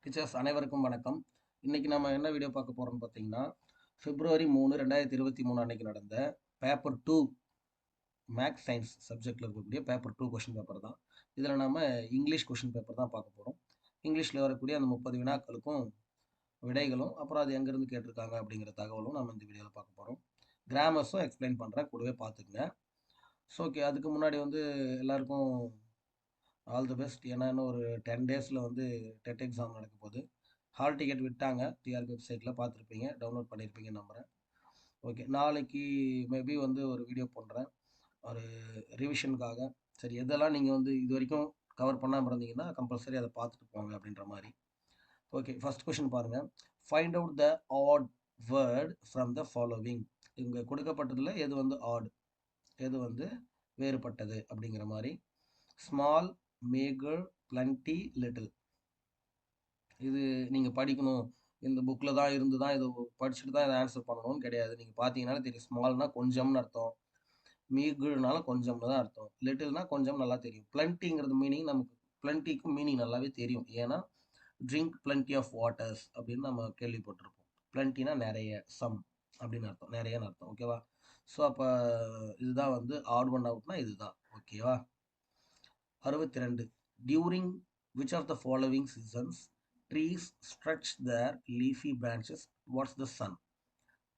Teachers அனைவருக்கும் வணக்கம். இன்னைக்கு நம்ம என்ன வீடியோ பார்க்க போறோம்னு பார்த்தீங்கன்னா, பிப்ரவரி 3, 2023 அன்னைக்கு நடந்த பேப்பர் 2 மேக்ஸ் சயின்ஸ் சப்ஜெக்ட்ல இருக்கக்கூடிய பேப்பர் 2 கொஸ்டின் பேப்பர் தான். இதில் நம்ம இங்கிலீஷ் கொஸ்டின் பேப்பர் தான் பார்க்க போகிறோம். இங்கிலீஷில் வரக்கூடிய அந்த 30 வினாக்களுக்கும் விடைகளும், அப்புறம் அது எங்கேருந்து கேட்டிருக்காங்க அப்படிங்கிற தகவலும் நம்ம இந்த வீடியோவில் பார்க்க போகிறோம். கிராமர்ஸும் எக்ஸ்பிளைன் பண்ணுறேன், கூடவே பார்த்துக்குங்க. ஸோ ஓகே, அதுக்கு முன்னாடி வந்து எல்லாருக்கும் ஆல் தி பெஸ்ட். ஏன்னா இன்னும் ஒரு 10 டேஸில் வந்து டெட் எக்ஸாம் நடக்க போகுது. ஹால் டிக்கெட் விட்டாங்க. டிஆர்பி வெப்சைட்டில் பார்த்துருப்பீங்க, டவுன்லோட் பண்ணியிருப்பீங்கன்னு நம்புகிறேன். ஓகே, நாளைக்கு மேபி வந்து ஒரு வீடியோ பண்ணுறேன், ஒரு ரிவிஷனுக்காக. சரி, எதெல்லாம் நீங்கள் வந்து இது வரைக்கும் கவர் பண்ணாமல் இருந்தீங்கன்னா கம்பல்சரி அதை பார்த்துட்டு போங்க அப்படின்ற மாதிரி. ஓகே, ஃபர்ஸ்ட் கொஷின் பாருங்கள். Find out the odd word from the following. இங்கே கொடுக்கப்பட்டதில் எது வந்து ஆட், எது வந்து வேறுபட்டது அப்படிங்கிற மாதிரி. Small, maker, plenty, little. இது நீங்கள் படிக்கணும், இந்த புக்கில் தான் இருந்து தான் இது படிச்சுட்டு தான் இதை ஆன்சர் பண்ணணும்னு கிடையாது. நீங்கள் பார்த்தீங்கன்னாலே தெரியும். ஸ்மால்னா கொஞ்சம்னு அர்த்தம், மீகுனாலும் கொஞ்சம்னு தான் அர்த்தம், லிட்டில்னா கொஞ்சம் நல்லா தெரியும். பிளண்டிங்கிறது மீனிங் நமக்கு, பிளண்டிக்கும் மீனிங் நல்லாவே தெரியும். ஏன்னா ட்ரிங்க் பிளண்டி ஆஃப் வாட்டர்ஸ் அப்படின்னு நம்ம கேள்விப்பட்டிருப்போம். பிளண்டினா நிறைய, சம் அப்படின்னு அர்த்தம், நிறையன்னு அர்த்தம். ஓகேவா? ஸோ அப்போ இதுதான் வந்து ஆட் ஒன் அவுட்னா இதுதான். ஓகேவா? 62. During which of the following seasons trees stretch their leafy branches towards the sun?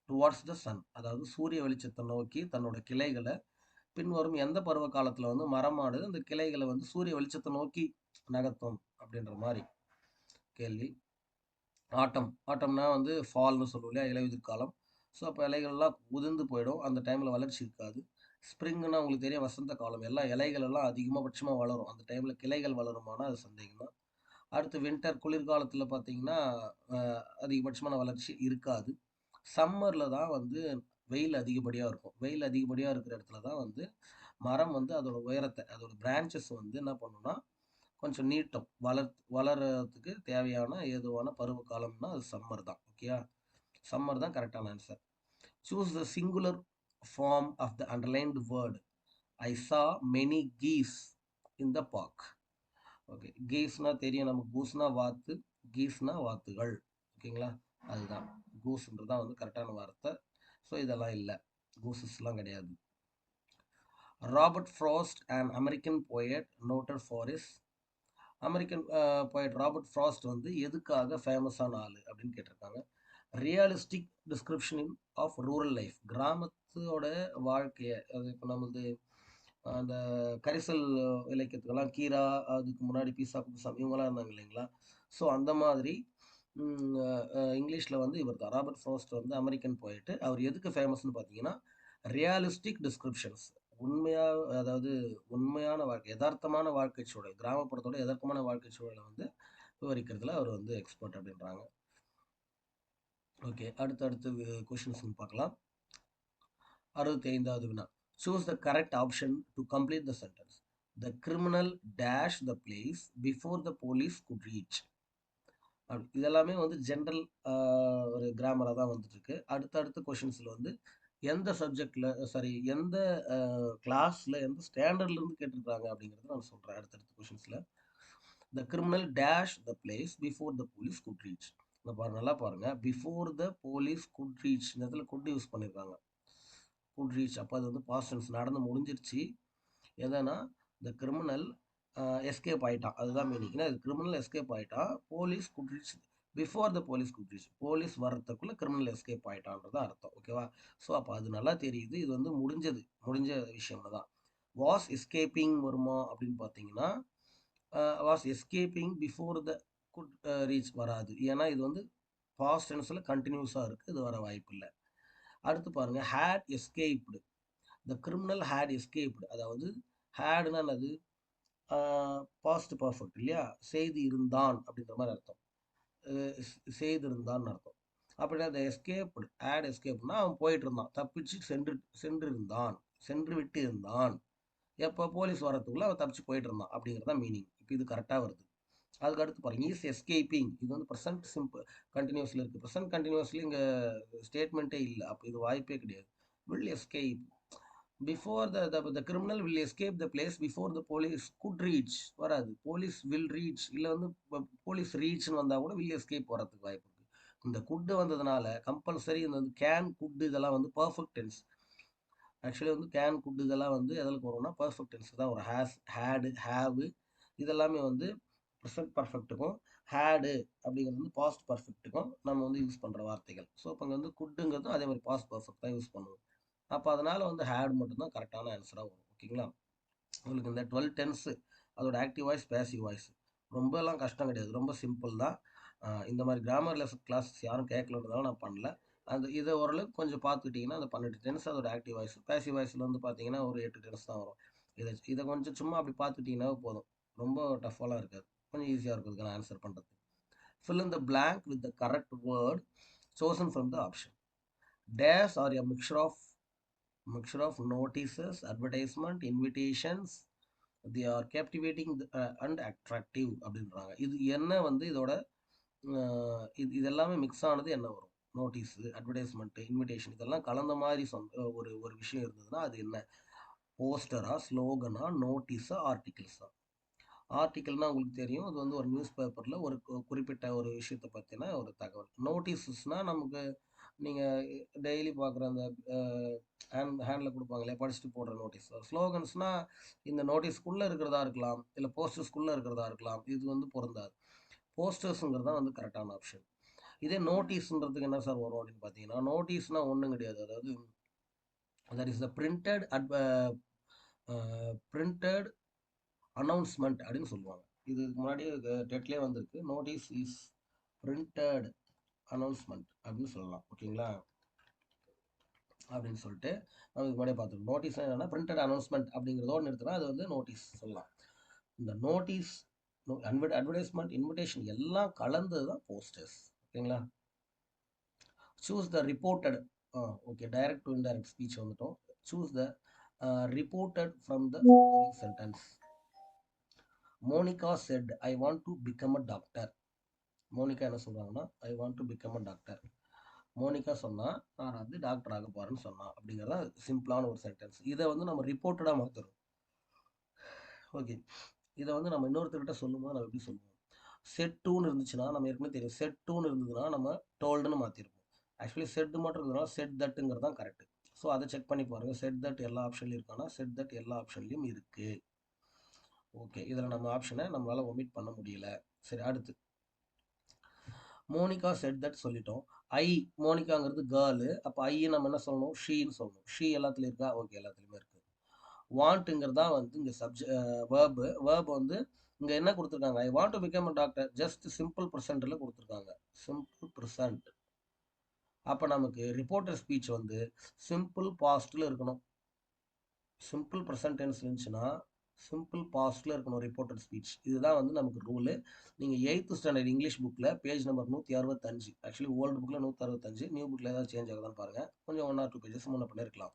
Towards the sun, அதாவது சூரிய வெளிச்சத்தை நோக்கி தன்னோட கிளைகளை பின்வரும் எந்த பருவ காலத்தில் வந்து மரமானது அந்த கிளைகளை வந்து சூரிய வெளிச்சத்தை நோக்கி நகர்த்தும் அப்படின்ற மாதிரி கேள்வி. ஆட்டம், ஆட்டம்னா வந்து ஃபால்னு சொல்லுவோம் இல்லையா, இலையுதிர் காலம். ஸோ அப்போ இலைகள்லாம் உதிர்ந்து போயிடும், அந்த டைமில் வளர்ச்சி இருக்காது. ஸ்ப்ரிங்னா உங்களுக்கு தெரியும், வசந்த காலம், எல்லாம் இலைகள் எல்லாம் அதிகபட்சமாக வளரும், அந்த டைமில் கிளைகள் வளருமானா அது சந்தேகம் தான். அடுத்து வின்டர், குளிர்காலத்தில் பார்த்தீங்கன்னா அதிகபட்சமான வளர்ச்சி இருக்காது. சம்மரில் தான் வந்து வெயில் அதிகப்படியாக இருக்கும். வெயில் அதிகப்படியாக இருக்கிற இடத்துல தான் வந்து மரம் வந்து அதோட உயரத்தை, அதோட பிரான்ச்சஸ் வந்து என்ன பண்ணுன்னா கொஞ்சம் நீட்டம், வளர்றதுக்கு தேவையான ஏதுவான பருவ காலம்னா அது சம்மர் தான். ஓகேயா? சம்மர் தான் கரெக்டான answer. Choose the singular form of the underlined word. I saw many keys in the park. Okay, கீஸ்னா தெரியும் நமக்கு, கூஸ்னா வாத்து, கீஸ்னா வாத்துகள். ஓகேங்களா? அதுதான் கூஸ்ன்றது தான் வந்து கரெக்டான வார்த்தை. ஸோ இதெல்லாம் இல்லை, கூசஸ்லாம் கிடையாது. Robert Frost and American poet noted for is. American poet Robert Frost வந்து எதுக்காக ஃபேமஸான ஆள் அப்படின்னு கேட்டிருக்காங்க. Realistic description of rural life, கிராமத்தோட வாழ்க்கையை. அது இப்போ நம்மளது அந்த கரிசல் இலக்கியத்துக்கெல்லாம் கீரா, அதுக்கு முன்னாடி பீசா குப்புசாமி இவங்கெல்லாம் இருந்தாங்க இல்லைங்களா. ஸோ அந்த மாதிரி இங்கிலீஷில் வந்து இவர் தான் ராபர்ட் ஃப்ராஸ்ட் வந்து அமெரிக்கன் போயிட்டு. அவர் எதுக்கு ஃபேமஸ்னு பார்த்தீங்கன்னா ரியாலிஸ்டிக் டிஸ்கிரிப்ஷன்ஸ், உண்மையாக, அதாவது உண்மையான வாழ்க்கை, யதார்த்தமான வாழ்க்கை சூழல், கிராமப்புறத்தோட யதார்த்தமான வாழ்க்கை சூழலை வந்து விவரிக்கிறதுல அவர் வந்து எக்ஸ்பர்ட் அப்படின்றாங்க. ஓகே, அடுத்து கொஷின்ஸ் பார்க்கலாம். 65வது வினா. Choose the correct option to complete the sentence. The criminal dash the place before the police could reach. இதெல்லாமே வந்து ஜென்ரல் ஒரு கிராமராக தான் வந்துட்டு இருக்கு. அடுத்த கொஷின்ஸில் வந்து எந்த சப்ஜெக்டில், சாரி எந்த கிளாஸில், எந்த ஸ்டாண்டர்ட்லேருந்து கேட்டிருக்காங்க அப்படிங்கிறத நான் சொல்கிறேன் அடுத்தடுத்த கொஷின்ஸில். The criminal dash the place before the police could reach. நல்லா பாருங்கள், before the police could reach, இந்த இடத்துல குட் யூஸ் பண்ணியிருக்காங்க. குட் ரீச், அப்போ அது வந்து பாஸ்ட் டென்ஸ், நடந்து முடிஞ்சிருச்சு. எதனா த கிரிமினல் எஸ்கேப் ஆகிட்டான், அதுதான் மீனிங். ஏன்னா இது கிரிமினல் எஸ்கேப் ஆகிட்டான், police could reach before the police could reach, police வர்றதுக்குள்ளே கிரிமினல் எஸ்கேப் ஆகிட்டான்றது அர்த்தம். ஓகேவா? ஸோ அப்போ அது நல்லா தெரியுது, இது வந்து முடிஞ்ச விஷயம் தான். வாஸ் எஸ்கேப்பிங் வருமா அப்படின்னு பார்த்தீங்கன்னா was escaping before the good reach வராது. ஏன்னா இது வந்து பாஸ்ட் டென்ஸில் கண்டினியூஸாக இருக்குது, இது வர வாய்ப்பு இல்லை. அடுத்து பாருங்கள், had escaped. The criminal had escaped, அதாவது ஹேடுனா என்னது, பாஸ்ட் பர்ஃபெக்ட் இல்லையா, செய்து இருந்தான் அப்படின்ற மாதிரி அர்த்தம். செய்திருந்தான்னு அர்த்தம். அப்படின்னா அந்த எஸ்கேப்டு, ஹேட் எஸ்கேப்னா அவன் போயிட்டு இருந்தான், தப்பிச்சு சென்று விட்டு இருந்தான். எப்போ போலீஸ் வரத்துக்குள்ள அவன் தப்பிச்சு போயிட்டு இருந்தான் அப்படிங்கிறது தான் மீனிங். இப்போ இது கரெக்டாக வருது. அதுக்கு அடுத்து பாருங்க, இஸ் எஸ்கேப்பிங், இது வந்து ப்ரெசன்ட் சிம்பிள் கண்டினியூஸில் இருக்குது. ப்ரெசன்ட் கண்டினியூஸ்லி இங்கே ஸ்டேட்மெண்ட்டே இல்லை, அப்போ இது வாய்ப்பே கிடையாது. Will escape, before the criminal will escape the place before the police could reach வராது. போலீஸ் வில் ரீச் இல்லை வந்து போலீஸ் ரீச்னு வந்தால் கூட வில் எஸ்கேப் வரதுக்கு வாய்ப்பு இருக்குது. இந்த குட்டு வந்ததுனால கம்பல்சரி இந்த கேன் குட் இதெல்லாம் வந்து பர்ஃபெக்ட் டென்ஸ். ஆக்சுவலி வந்து கேன் குட் இதெல்லாம் வந்து எதில் வரும்னா பர்ஃபெக்ட் டென்ஸ் தான் ஒரு ஹேஸ் ஹேடு ஹேவு இதெல்லாமே வந்து ப்ரெசன்ட் பர்ஃபெக்ட்டுக்கும் ஹேடு அப்படிங்கிறது வந்து பாஸ்ட் பர்ஃபெக்ட்டுக்கும் நம்ம வந்து யூஸ் பண்ணுற வார்த்தைகள். ஸோ இப்போ இங்கே வந்து குட்டுங்கிறதும் அதே மாதிரி பாஸ்ட் பர்ஃபெக்ட் தான் யூஸ் பண்ணுவோம். அப்போ அதனால் வந்து ஹேட் மட்டும்தான் கரெக்டான ஆன்சராக வரும். ஓகேங்களா? உங்களுக்கு இந்த 12 டென்ஸு அதோட ஆக்டிவ் வாய்ஸ் பேசிவ் வாய்ஸ் ரொம்பலாம் கஷ்டம் கிடையாது, ரொம்ப சிம்பிள் தான். இந்த மாதிரி கிராமர் லெசன் கிளாஸ் யாரும் கேட்கலன்றதால நான் பண்ணல. அந்த இதை ஓரளவுக்கு கொஞ்சம் பார்த்துக்கிட்டிங்கன்னா அந்த 12 டென்ஸ் அதோட ஆக்டிவ் வாய்ஸ் பேசிவ் வாய்ஸில் வந்து பார்த்தீங்கன்னா ஒரு 8 டென்ஸ் தான் வரும். இதை கொஞ்சம் சும்மா அப்படி பார்த்துக்கிட்டிங்கன்னா போதும், ரொம்ப டஃப்பாலாம் இருக்காது, கொஞ்சம் ஈஸியாக இருக்கும் இதுக்கான ஆன்சர் பண்ணுறது. Fill in the blank with the correct word chosen from the option. Dash are a mixture of notices, advertisement, invitations. They are captivating and attractive அப்படின்றாங்க. இது என்ன வந்து இதோட இது எல்லாமே மிக்ஸ் ஆனது என்ன வரும்? நோட்டீஸ், அட்வர்டைஸ்மெண்ட், இன்விடேஷன் இதெல்லாம் கலந்த மாதிரி ஒரு ஒரு விஷயம் இருந்ததுன்னா அது என்ன? போஸ்டரா, ஸ்லோகனா, நோட்டீஸா, ஆர்டிகிள்ஸா? ஆர்டிக்கிள்னா உங்களுக்கு தெரியும், அது வந்து ஒரு நியூஸ் பேப்பரில் ஒரு குறிப்பிட்ட ஒரு விஷயத்தை பற்றின ஒரு தகவல். நோட்டீஸஸ்னால் நமக்கு நீங்கள் டெய்லி பார்க்குற அந்த ஹேண்டில் கொடுப்பாங்களே படிச்சுட்டு போடுற நோட்டீஸ். ஸ்லோகன்ஸ்னால் இந்த நோட்டீஸ்க்குள்ளே இருக்கிறதா இருக்கலாம், இல்லை போஸ்டர்ஸ்க்குள்ளே இருக்கிறதா இருக்கலாம். இது வந்து பொருந்தாது. போஸ்டர்ஸுங்கிறது தான் வந்து கரெக்டான ஆப்ஷன். இதே நோட்டீஸ்ன்றதுக்கு என்ன சார் வரும் அப்படின்னு பார்த்தீங்கன்னா, நோட்டீஸ்னால் ஒன்றும் கிடையாது. அதாவது that is the printed announcement அப்படின்னு சொல்லுவாங்க. இதுக்கு முன்னாடி டெட்லேயே வந்திருக்கு. நோட்டீஸ் இஸ் பிரிண்டட் அனௌன்ஸ்மெண்ட் அப்படின்னு சொல்லலாம். ஓகேங்களா? அப்படின்னு சொல்லிட்டு நம்ம இதுக்கு முன்னாடியே பார்த்துருக்கோம். நோட்டீஸ் என்னன்னா பிரிண்டட் அனௌன்ஸ்மெண்ட் அப்படிங்கிறதோடு நிறுத்தினா அது வந்து நோட்டீஸ் சொல்லலாம். இந்த நோட்டீஸ், அட்வர்டைஸ்மெண்ட், இன்விடேஷன் எல்லாம் கலந்தது தான் போஸ்டர்ஸ். ஓகேங்களா? Choose the reported. Okay, direct to indirect speech வந்துட்டோம். Choose the reported from the sentence. Monica said I want to become a doctor. Monica என்ன சொல்கிறாங்கன்னா I want to become a doctor. Monica சொன்னால் நான் வந்து doctor ஆக போகிறேன்னு சொன்னான் அப்படிங்கிறத சிம்பிளான ஒரு சென்டென்ஸ். இதை வந்து நம்ம ரிப்போர்ட்டடாக மாற்றுறோம். ஓகே, இதை வந்து நம்ம இன்னொருத்தர்கிட்ட சொல்லும்போது நம்ம எப்படி சொல்லுவோம்? செட் டூன்னு இருந்துச்சுன்னா நம்ம ஏற்கனவே தெரியும், செட் டூன்னு இருந்ததுன்னா நம்ம டோல்டுன்னு மாற்றிருப்போம். ஆக்சுவலி செட் மட்டும் இருந்ததுனால செட் தட்டுங்கிறது தான் கரெக்ட். ஸோ அதை செக் பண்ணி பாருங்கள். செட் தட் எல்லா ஆப்ஷன்லையும் இருக்கானா? செட் தட் எல்லா ஆப்ஷன்லையும் இருக்குது. ஓகே, இதில் நம்ம ஆப்ஷனை நம்மளால் ஒமிட் பண்ண முடியல. சரி, அடுத்து மோனிகா செட் தட் சொல்லிட்டோம். ஐ, மோனிகாங்கிறது கேர்ளு, அப்போ ஐ நம்ம என்ன சொல்லணும்? ஷீன்னு சொல்லணும். ஷீ எல்லாத்துலேயும் இருக்கா? ஓகே, எல்லாத்துலேயுமே இருக்குது. வாண்ட்டுங்கிறதா வந்து இங்கே வேர்பு வந்து இங்கே என்ன கொடுத்துருக்காங்க? I want to become a doctor just simple ப்ரெசென்ட்டில் கொடுத்துருக்காங்க. Simple present. அப்போ நமக்கு ரிப்போர்ட்டர் ஸ்பீச் வந்து சிம்பிள் பாஸ்ட்டில் இருக்கணும். சிம்பிள் ப்ரெசென்ட் டென்ஸ் இருந்துச்சுன்னா சிம்பிள் பாஸ்ட்டில் இருக்கணும் ரிப்போர்ட்டட் ஸ்பீச். இதுதான் வந்து நமக்கு ரூலு. நீங்கள் 8th ஸ்டாண்டர்ட் இங்கிலீஷ் புக்கில் பேஜ் நம்பர் 165, ஆக்சுவலி ஓல்டு புக்கில் 165, நியூ புக்கில் ஏதாவது சேஞ்ச் ஆகுதான்னு பாருங்கள். கொஞ்சம் 1 or 2 பேஜஸ் முன்ன பண்ணியிருக்கலாம்.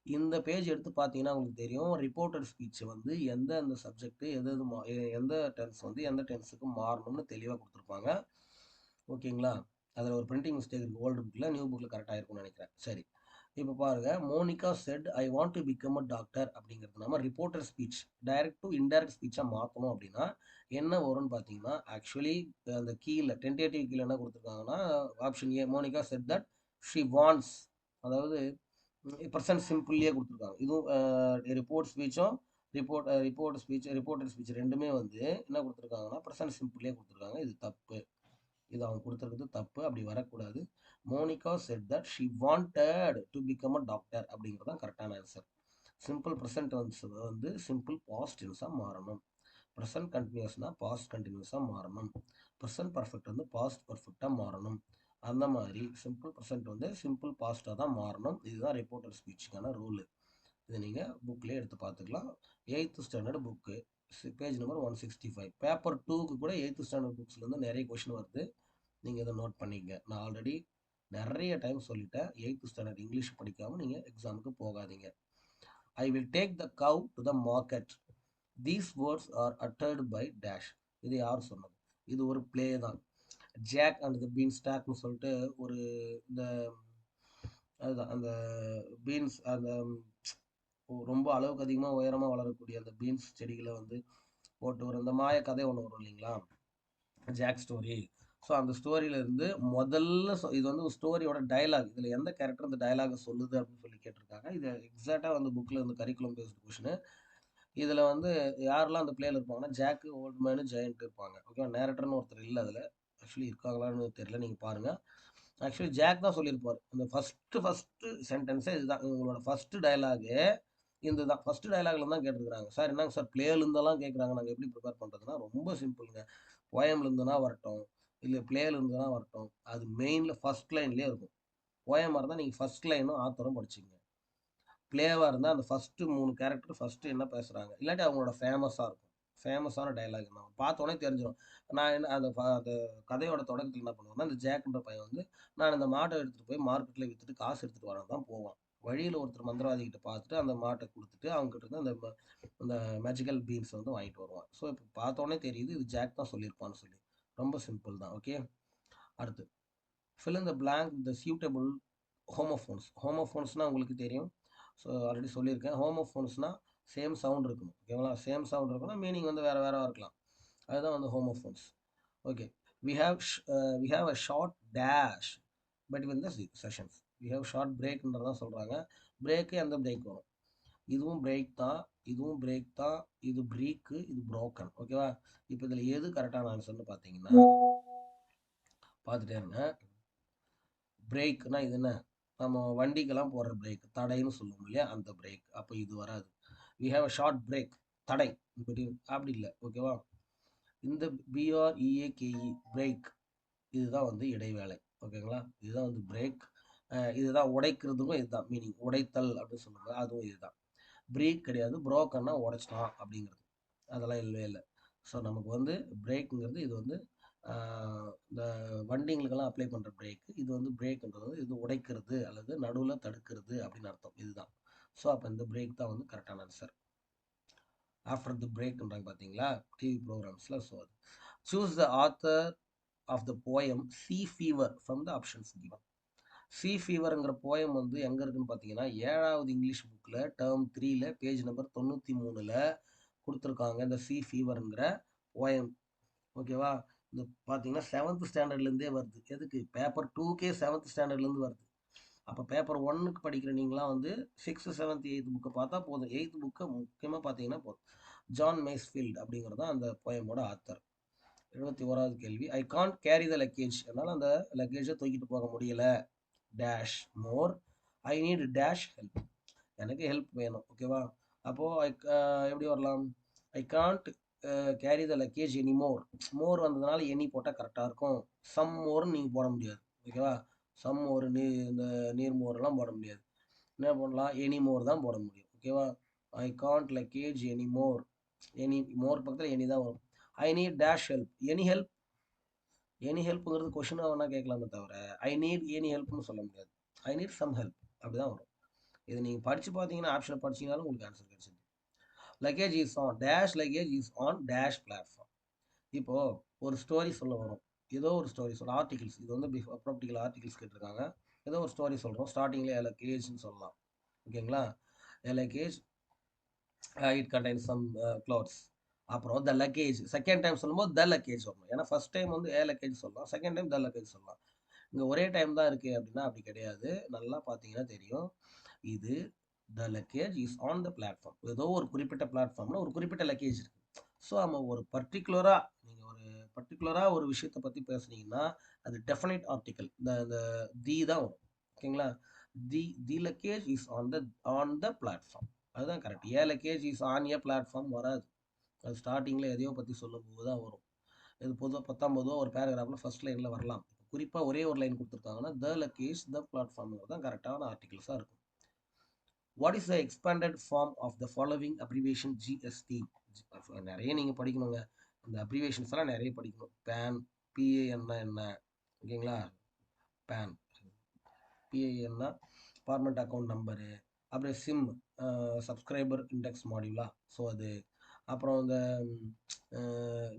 இந்த பேஜ் எடுத்து பார்த்தீங்கன்னா உங்களுக்கு தெரியும் ரிப்போர்ட்டட் ஸ்பீச் வந்து எந்த சப்ஜெக்ட் எந்த டென்ஸ் வந்து எந்த டென்ஸுக்கு மாறணும்னு தெளிவாக கொடுத்துருப்பாங்க. ஓகேங்களா? அதில் ஒரு பிரிண்டிங் மிஸ்டேக் இருக்குது. ஓல்டு புக்கில், நியூ புக்கில் கரெக்டாக இருக்கும்னு நினைக்கிறேன். சரி, இப்போ பாருங்கள், Monica said I want to become a doctor அப்படிங்கிறது நம்ம reporter speech direct to indirect ஸ்பீச்சாக மாற்றணும் அப்படின்னா என்ன வரும்னு பார்த்தீங்கன்னா, ஆக்சுவலி அந்த கீழே டென்டேட்டிவ் கீழே என்ன கொடுத்துருக்காங்கன்னா option A, Monica said that she wants, அதாவது ப்ரெசன்ட் சிம்பிள்லேயே கொடுத்துருக்காங்க. இதுவும் ரிப்போர்ட்டட் ஸ்பீச் ரெண்டுமே வந்து என்ன கொடுத்துருக்காங்கன்னா ப்ரெசன்ட் சிம்பிள்லேயே கொடுத்துருக்காங்க. இது தப்பு. இது அவங்க கொடுத்துருக்குறது தப்பு, அப்படி வரக்கூடாது. Monica said that she wanted to become a doctor அப்படிங்கிறது தான் கரெக்டான ஆன்சர். சிம்பிள் ப்ரெசன்ட் வந்து சிம்பிள் பாஸ்ட் டென்ஸாக மாறணும். ப்ரெசன்ட் கண்டினியூஸ்னா பாஸ்ட் கண்டினியூஸாக மாறணும். ப்ரெசன்ட் பர்ஃபெக்ட் வந்து பாஸ்ட் பர்ஃபெக்டாக மாறணும். அந்த மாதிரி சிம்பிள் ப்ரெசன்ட் வந்து சிம்பிள் பாஸ்ட்டாக தான் மாறணும். இதுதான் ரிப்போர்ட்டர் ஸ்பீச்சுக்கான ரூலு. இதை நீங்கள் புக்லேயே எடுத்து பார்த்துக்கலாம். 8th standard book, page number 165. Paper 2க்கு கூட 8th ஸ்டாண்டர்ட் புக்ஸ்லேருந்து நிறைய கொஷின் வருது. நீங்கள் இதை நோட் பண்ணிக்கங்க. நான் ஆல்ரெடி நிறைய டைம் சொல்லிட்டேன், 8th ஸ்டாண்டர்ட் இங்கிலீஷ் படிக்காமல் நீங்கள் எக்ஸாமுக்கு போகாதீங்க. I will take the cow to the market. These words are uttered by dash. இது யார் சொன்னது? இது ஒரு பிளே தான். ஜாக் அண்ட் த பீன் ஸ்டாக்னு சொல்லிட்டு ஒரு இந்த அதுதான் அந்த பீன்ஸ் அந்த ரொம்ப அளவுக்கு அதிகமாக உயரமாக வளரக்கூடிய அந்த பீன்ஸ் செடிகளை வந்து போட்டு வரும். இந்த மாய கதை ஒன்று வரும் இல்லைங்களா, ஜாக் ஸ்டோரி. ஸோ அந்த ஸ்டோரியிலேருந்து முதல்ல இது வந்து ஸ்டோரியோட டயலாக், இதில் எந்த கேரக்டர் இந்த டயலாகை சொல்லுது அப்படின்னு சொல்லி கேட்டிருக்காங்க. இது எக்ஸாக்டாக வந்து புக்கில் வந்து கரிக்குலம் பேஸ்டு கொஷினு. இதில் வந்து யாரெல்லாம் அந்த பிளேயில் இருப்பாங்கன்னா, ஜாக்கு, ஓல்ட்மேனு, ஜெயண்ட் இருப்பாங்க. ஓகே, நேரட்டர்னு ஒருத்தர் இல்லை அதில். ஆக்சுவலி இருக்காங்களான்னு தெரியல, நீங்கள் பாருங்கள். ஆக்சுவலி ஜாக் தான் சொல்லியிருப்பார். இந்த ஃபஸ்ட்டு சென்டென்ஸே இதுதான், உங்களோட ஃபஸ்ட்டு டயலாகு இந்த தான். ஃபஸ்ட்டு டயலாக்ல தான் கேட்டிருக்காங்க. சார் என்னங்க சார் பிளேலேருந்தெல்லாம் கேட்குறாங்க, நாங்கள் எப்படி ப்ரிப்பேர் பண்ணுறதுன்னா ரொம்ப சிம்பிளுங்க. போயம்லேருந்துனா வரட்டும், இல்லை பிளேலேருந்துனா வரட்டும், அது மெயினில் ஃபஸ்ட் லைன்லேயே இருக்கும். போயமாக இருந்தால் நீங்கள் ஃபஸ்ட் லைனும் ஆத்தரும் படிச்சிங்க. பிளேவாக இருந்தால் அந்த ஃபஸ்ட்டு 3 கேரக்டர் ஃபஸ்ட்டு என்ன பேசுகிறாங்க, இல்லாட்டி அவங்களோட ஃபேமஸாக இருக்கும். ஃபேமஸான டைலாக் என்ன பார்த்தோன்னே தெரிஞ்சிடும். நான் என்ன அந்த கதையோட தொடக்கத்தில் என்ன பண்ணுவேன்னா, அந்த ஜாக்ன்ற பையன் வந்து நான் இந்த மாட்டை எடுத்துகிட்டு போய் மார்க்கெட்டில் விற்றுட்டு காசு எடுத்துகிட்டு வரேன் தான் போவான். வழியில் ஒருத்தர் மந்திரவாதிகிட்ட பார்த்துட்டு அந்த மாட்டை கொடுத்துட்டு அவங்ககிட்ட இருந்து அந்த மேஜிக்கல் பீன்ஸ் வந்து வாங்கிட்டு வருவான். ஸோ இப்போ பார்த்தோன்னே தெரியுது இது ஜாக் தான் சொல்லியிருப்பான்னு சொல்லி. ரொம்ப சிம்பிள் தான். ஓகே, அடுத்து fill in the blank with the suitable homophones. ஹோமோஃபோன்ஸ்னால் உங்களுக்கு தெரியும். ஸோ ஆல்ரெடி சொல்லியிருக்கேன். ஹோமோஃபோன்ஸ்னால் சேம் சவுண்ட் இருக்கணும். ஓகேங்களா, சேம் சவுண்ட் இருக்கணும், மீனிங் வந்து வேறு வேறு இருக்கலாம். அதுதான் வந்து homophones. Okay, we have a short dash between the sessions. we have short breakன்றதான் சொல்கிறாங்க. பிரேக்கு எந்த பிரேக் வரும், இதுவும் பிரேக் தான், இதுவும் பிரேக் தான், இது பிரேக்கு, இது ப்ரோக்கன். ஓகேவா, இப்போ இதில் எது கரெக்டான ஆன்சர்னு பார்த்தீங்கன்னா பார்த்துட்டே இருங்க. பிரேக்னா இது என்ன, நம்ம வண்டிக்கெல்லாம் போடுற பிரேக், தடைன்னு சொல்லுவோம் இல்லையா, அந்த பிரேக். அப்போ இது வராது. We have a short break, தடை அப்படி இல்லை. ஓகேவா, இந்த பிஆர்இஏகேஇ பிரேக், இதுதான் வந்து இடைவேளை. ஓகேங்களா, இதுதான் வந்து பிரேக். இதுதான் உடைக்கிறதுக்கும் இதுதான் மீனிங், உடைத்தல் அப்படின்னு சொல்லுவாங்க, அதுவும் இதுதான். பிரேக் கிடையாது. ப்ரோக்கன்னா உடைச்சிட்டான் அப்படிங்கிறது, அதெல்லாம் இல்லவே இல்லை. ஸோ நமக்கு வந்து பிரேக்குங்கிறது இது வந்து இந்த வண்டிங்களுக்கெல்லாம் அப்ளை பண்ணுற பிரேக்கு. இது வந்து பிரேக்குன்றது இது உடைக்கிறது அல்லது நடுவில் தடுக்கிறது அப்படின்னு அர்த்தம். இதுதான். ஸோ அப்போ இந்த பிரேக் தான் வந்து கரெக்டான ஆன்சர். ஆஃப்டர் தி பிரேக்ன்றாங்க பார்த்தீங்களா டிவி ப்ரோக்ராம்ஸில். ஸோ அது choose the author of the poem sea fever from the options given. Sea ஃபீவருங்கிற போயம் வந்து எங்கே இருக்குன்னு பார்த்தீங்கன்னா 7வது இங்கிலீஷ் புக்கில் டேர்ம் 3ல் பேஜ் நம்பர் 93ல் கொடுத்துருக்காங்க. இந்த சி ஃபீவருங்கிற போயம். ஓகேவா, இந்த பார்த்தீங்கன்னா 7th ஸ்டாண்டர்ட்லேருந்தே வருது. எதுக்கு, பேப்பர் 2க்கே 7th ஸ்டாண்டர்ட்லேருந்து வருது. அப்போ பேப்பர் 1க்கு படிக்கிற நீங்களாம் வந்து 6th 7th 8th புக்கை பார்த்தா போதும். 8th புக்கை முக்கியமாக பார்த்தீங்கன்னா போதும். ஜான் மேஸ்ஃபீல்ட் அப்படிங்கிறது தான் அந்த போயமோட ஆத்தர். 71வது கேள்வி, I can't carry the luggage, என்னால் அந்த லக்கேஜை தூக்கிட்டு போக முடியல dash more, I need dash help, எனக்கு ஹெல்ப் வேணும். ஓகேவா, அப்போது எப்படி வரலாம், I can't carry the luggage any more, more வந்ததுனால எனி போட்டால் கரெக்டாக இருக்கும். சம் மோர்னு நீங்கள் போட முடியாது. ஓகேவா, சம் மோர் இந்த நீர் மோர்லாம் போட முடியாது. என்ன பண்ணலாம், எனி மோர் தான் போட முடியும். ஓகேவா, I can't luggage any more, any more பக்கத்தில் எனி தான் வரும். I need dash help, any help, any ஹெல்ப்புங்கிறது கொஷினாக வேணால் கேட்கலாமே தவிர ஐ நீட் எனி ஹெல்ப்னு சொல்ல முடியாது. ஐ நீட் சம் ஹெல்ப் அப்படி தான் வரும். இது நீங்கள் படித்து பார்த்தீங்கன்னா ஆப்ஷனை படிச்சிங்கனாலும் உங்களுக்கு ஆன்சர் கிடைச்சிது. Luggage is on dash, luggage is on dash platform. இப்போது ஒரு ஸ்டோரி சொல்ல வரும், ஏதோ ஒரு ஸ்டோரி சொல்ல, ஆர்டிகிள்ஸ், இது வந்து ப்ராக்டிக்கல் ஆர்டிகிள்ஸ் கேட்டிருக்காங்க. ஏதோ ஒரு ஸ்டோரி சொல்கிறோம், ஸ்டார்டிங்கில் லக்கேஜ்னு சொல்லலாம். ஓகேங்களா, luggage it contains some clothes. அப்புறம் த லக்கேஜ் செகண்ட் டைம் சொல்லும்போது த லக்கேஜ் வரணும். ஏன்னா ஃபர்ஸ்ட் டைம் வந்து லக்கேஜ் சொல்லலாம், செகண்ட் டைம் த லக்கேஜ் சொல்லலாம். இங்கே ஒரே டைம் தான் இருக்குது அப்படின்னா அப்படி கிடையாது. நல்லா பார்த்தீங்கன்னா தெரியும், இது the luggage is on the platform. ஏதோ ஒரு குறிப்பிட்ட பிளாட்ஃபார்மில் ஒரு குறிப்பிட்ட லக்கேஜ் இருக்குது. ஸோ நம்ம ஒரு பர்டிகுலராக ஒரு விஷயத்தை பற்றி பேசுனீங்கன்னா அது டெஃபினைட் ஆர்டிக்கல், இந்த தி தான் வரும். ஓகேங்களா, the luggage is on the platform, அதுதான் correct. Luggage is on a platform வராது. அது ஸ்டார்டிங்கில் எதையோ பற்றி சொல்லும்போது தான் வரும். இது பொதுவாக 19 ஒரு பேராகிராஃபில் ஃபர்ஸ்ட் லைனில் வரலாம். குறிப்பாக ஒரே ஒரு லைன் கொடுத்துருக்காங்கன்னா த லக்கேஜ் த பிளாட்ஃபார்ம்ங்கிறது தான் கரெக்டான ஆர்டிகல்ஸாக இருக்கும். What is the expanded form of the following abbreviation GST? நிறைய நீங்கள் படிக்கணுங்க, இந்த அப்ரிவேஷன்ஸ் எல்லாம் நிறைய படிக்கணும். பேன், பிஏஎன்னா என்ன, ஓகேங்களா, பேன், பிஏஎன்னா பார்மெண்ட் அக்கௌண்ட் நம்பரு, அப்புறம் சிம் சப்ஸ்கிரைபர் இண்டெக்ஸ் மாடியூலா, ஸோ அது, அப்புறம் இந்த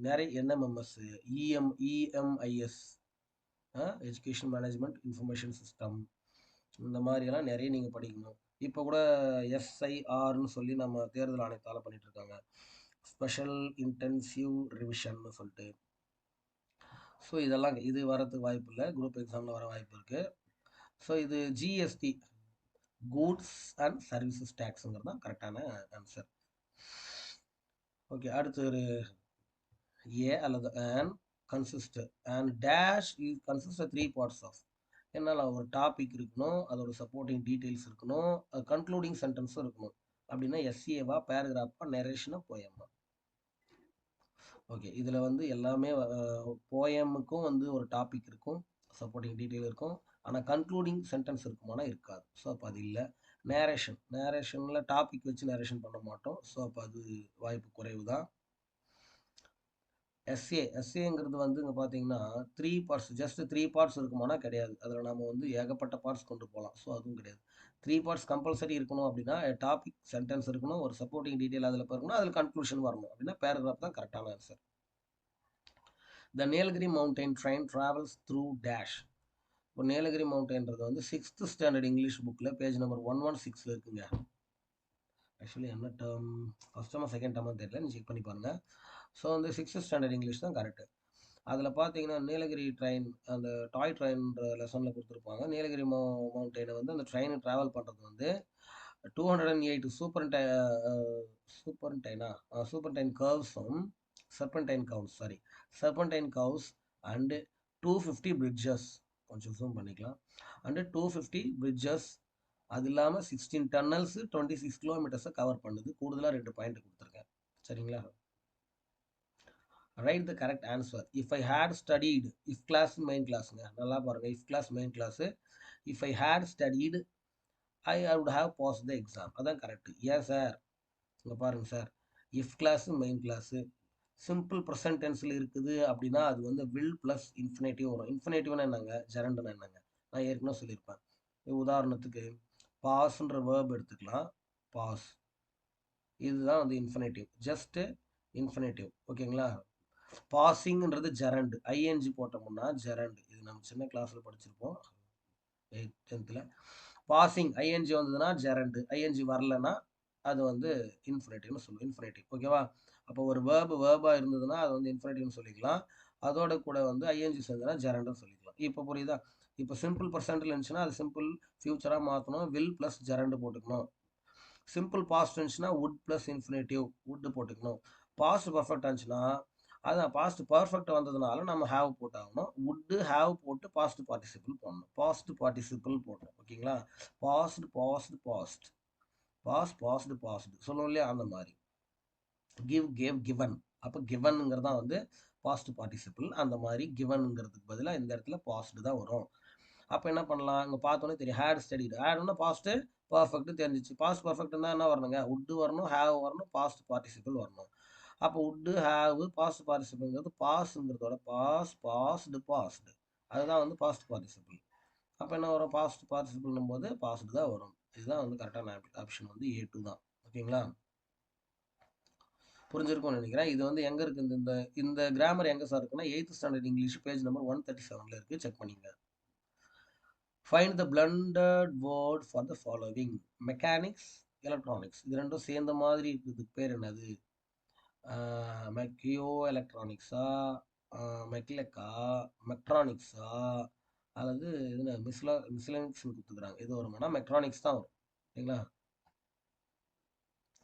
நிறைய NMMS, EMIS, education management information system, இந்த மாதிரியெல்லாம் நிறைய நீங்கள் படிக்கணும். இப்போ கூட SIRன்னு சொல்லி நம்ம தேர்தல் ஆணையத்தால் பண்ணிட்டு இருக்காங்க, ஸ்பெஷல் இன்டென்சிவ் ரிவிஷன்னு சொல்லிட்டு. ஸோ இதெல்லாம் இது வரதுக்கு வாய்ப்பு இல்லை, குரூப் எக்ஸாமில் வர வாய்ப்பு இருக்குது. ஸோ இது GST, கூட்ஸ் அண்ட் சர்வீசஸ் டேக்ஸுங்கிறது தான் கரெக்டான ஆன்சர். ஓகே, அடுத்து ஒரு ஏ அல்லது and consist and dash is consist 3 parts of. என்னால் ஒரு டாபிக் இருக்கணும், அதோட சப்போர்ட்டிங் டீட்டெயில்ஸ் இருக்கணும், அது கன்க்ளூடிங் சென்டென்ஸும் இருக்கணும். அப்படின்னா எஸ்ஏவா, பேராகிராஃபா, நெரேஷனா, போயமா. ஓகே, இதில் வந்து எல்லாமே போயமுக்கும் வந்து ஒரு டாபிக் இருக்கும், சப்போர்ட்டிங் டீட்டெயில் இருக்கும், ஆனால் கன்க்ளூடிங் சென்டென்ஸ் இருக்குமானா இருக்காது. ஸோ அப்போ அது இல்லை. நேரேஷனில் டாபிக் வச்சு நேரேஷன் பண்ண மாட்டோம். ஸோ அப்போ அது வாய்ப்பு குறைவு தான். எஸ்ஏங்கிறது வந்து இங்கே பார்த்தீங்கன்னா 3 பார்ட்ஸ், ஜஸ்ட் 3 பார்ட்ஸ் இருக்குமானா கிடையாது. அதில் நம்ம வந்து ஏகப்பட்ட பார்ட்ஸ் கொண்டு போகலாம். ஸோ அதுவும் கிடையாது. 3 பார்ட்ஸ் கம்பல்சரி இருக்கணும். அப்படின்னா டாபிக் சென்டென்ஸ் இருக்கணும், ஒரு சப்போர்ட்டிங் டீட்டெயில் அதில் இருக்கணும், அதில் கன்க்ளூஷன் வரணும். அப்படின்னா பேராகிராஃப் தான் கரெக்டான answer. The Nilgiri mountain train travels through dash. இப்போ நீலகிரி மவுண்டைன்றது வந்து 6th ஸ்டாண்டர்ட் இங்கிலீஷ் புக்கில் பேஜ் நம்பர் 116 இருக்குங்க. ஆக்சுவலி என்ன டேர்ம், ஃபஸ்ட் டேர்மா செகண்ட் டேர்மா தெரியல, நீ செக் பண்ணி பாருங்கள். ஸோ வந்து 6th ஸ்டாண்டர்ட் இங்கிலீஷ் தான் கரெக்டு. அதில் பார்த்தீங்கன்னா நீலகிரி ட்ரெயின், அந்த டாய் ட்ரெயின்ற லெசனில் கொடுத்துருப்பாங்க. நீலகிரி மவுண்டெயினை வந்து அந்த ட்ரெயினை ட்ராவல் பண்ணுறது வந்து 208 சூப்பர்டைன் கர்வ்ஸும் சர்பன்டைன் கர்வ்ஸ் அண்டு 250 பிரிட்ஜஸ், கொஞ்சம் ஜூம் பண்ணிக்கலாம், அண்டு 250 பிரிட்ஜஸ், அது இல்லாமல் 16 டன்னல்ஸ் 26 கிலோமீட்டர்ஸை கவர் பண்ணுது. கூடுதலாக 2 பாயிண்ட் கொடுத்துருக்கேன். சரிங்களா? Write the correct answer. If I had studied, if clause main கிளாஸுங்க, நல்லா பாருங்கள். If clause main clause, if I had studied I would have pass the exam. அதான் கரெக்டு. ஏன் சார், இங்கே பாருங்கள் sir, if clause main clause simple present டென்ஸில் இருக்குது அப்படின்னா அது வந்து வில் ப்ளஸ் இன்ஃபினிட்டிவ் வரும். இன்ஃபினிட்டிவ்னா என்னங்க, ஜெரண்டுனா என்னங்க, நான் ஏற்கனவே சொல்லியிருப்பேன். உதாரணத்துக்கு பாஸ்ன்ற வேர்ப் எடுத்துக்கலாம், பாஸ், இதுதான் வந்து இன்ஃபினிட்டிவ், ஜஸ்ட்டு இன்ஃபினிட்டிவ். ஓகேங்களா? பாசிங்ன்றது ஜெரண்டு, ஐஎன்ஜி போட்டோம்னா ஜெரண்டு. இது நம்ம சின்ன கிளாஸில் படிச்சிருப்போம் 8th 10th. பாசிங் ஐஎன்ஜி வந்ததுன்னா ஜெரண்டு, ஐஎன்ஜி வரலன்னா அது வந்து இன்ஃபினிட்டிவ்னு சொல்லுவோம். இன்ஃபினிட்டிவ். ஓகேவா? அப்போ ஒரு வேர்பாக இருந்ததுன்னா அது வந்து இன்ஃபினிட்டிவ்னு சொல்லிக்கலாம். அதோட கூட வந்து ஐஎன்ஜி சேர்ந்ததுன்னா ஜெரண்டுன்னு சொல்லிக்கலாம். இப்போ புரியுதா? இப்போ சிம்பிள் பர்சன்டில் இருந்துச்சுன்னா அது சிம்பிள் ஃபியூச்சராக மாற்றணும், வில் ப்ளஸ் ஜெரண்டு போட்டுக்கணும். சிம்பிள் பாஸ்ட் இருந்துச்சுன்னா வுட் ப்ளஸ் இன்ஃபினிட்டிவ், வுட் போட்டுக்கணும். பாஸ்ட் பர்ஃபெக்ட் இருந்துச்சுன்னா அதான் பாஸ்ட் பர்ஃபெக்ட் வந்ததுனால நம்ம ஹேவ் போட்டாகணும். வுட்டு ஹேவ் போட்டு பாஸ்ட் பார்ட்டிசிபிள் போடணும். பாஸ்ட் பார்ட்டிசிபிள் போடணும். ஓகேங்களா? பாஸ்ட் பாஸ்ட் பாஸ்ட் பாஸ்ட் சொல்லணும் இல்லையா, அந்த மாதிரி. கிவ் கேவ் கிவன், அப்போ கிவனுங்கிறது தான் வந்து பாஸ்ட் பார்ட்டிசிபிள். அந்த மாதிரி கிவனுங்கிறதுக்கு பதிலாக இந்த இடத்துல பாஸ்ட் தான் வரும். அப்போ என்ன பண்ணலாம், இங்கே பார்த்தோன்னே தெரியும், ஹேட் ஸ்டடிடு, ஹேடுன்னா பாஸ்ட்டு பர்ஃபெக்ட் தெரிஞ்சிச்சு. பாஸ்ட் பர்ஃபெக்ட்னா என்ன வரணுங்க, வுட்டு வரணும், ஹேவ் வரணும், பாஸ்ட் பார்ட்டிசிபிள் வரணும். அப்போ வுட்டு ஹேவ் பாஸ்ட் பார்ட்டிசிபிள்ங்கிறது பாஸ்ங்கிறதோட பாஸ்டு, அதுதான் வந்து பாஸ்ட் பார்ட்டிசிபிள். அப்போ என்ன வரும், பாஸ்ட் பார்ட்டிசிபிள்னும் போது பாஸ்ட் தான் வரும். இதுதான் வந்து கரெக்டான ஆப்ஷன் வந்து A2 தான். ஓகேங்களா? புரிஞ்சிருக்கும்னு நினைக்கிறேன். இது வந்து எங்கே இருக்குது, இந்த கிராமர் எங்கே சார் இருக்குன்னா 8th standard English page number 137 இருக்குது, செக் பண்ணிங்க. Find the blended word for the following. Mechanics, electronics, இது ரெண்டும் சேர்ந்த மாதிரி இருக்கிறதுக்கு பேர் என்னது? மெக்கியோ எலக்ட்ரானிக்ஸா, மெக்லெக்கா, மெக்ட்ரானிக்ஸா, அல்லது இது மிஸ்லனிக்ஸ்னு கொடுத்துக்கிறாங்க. இது வருமானா மெக்ட்ரானிக்ஸ் தான் வரும். சரிங்களா?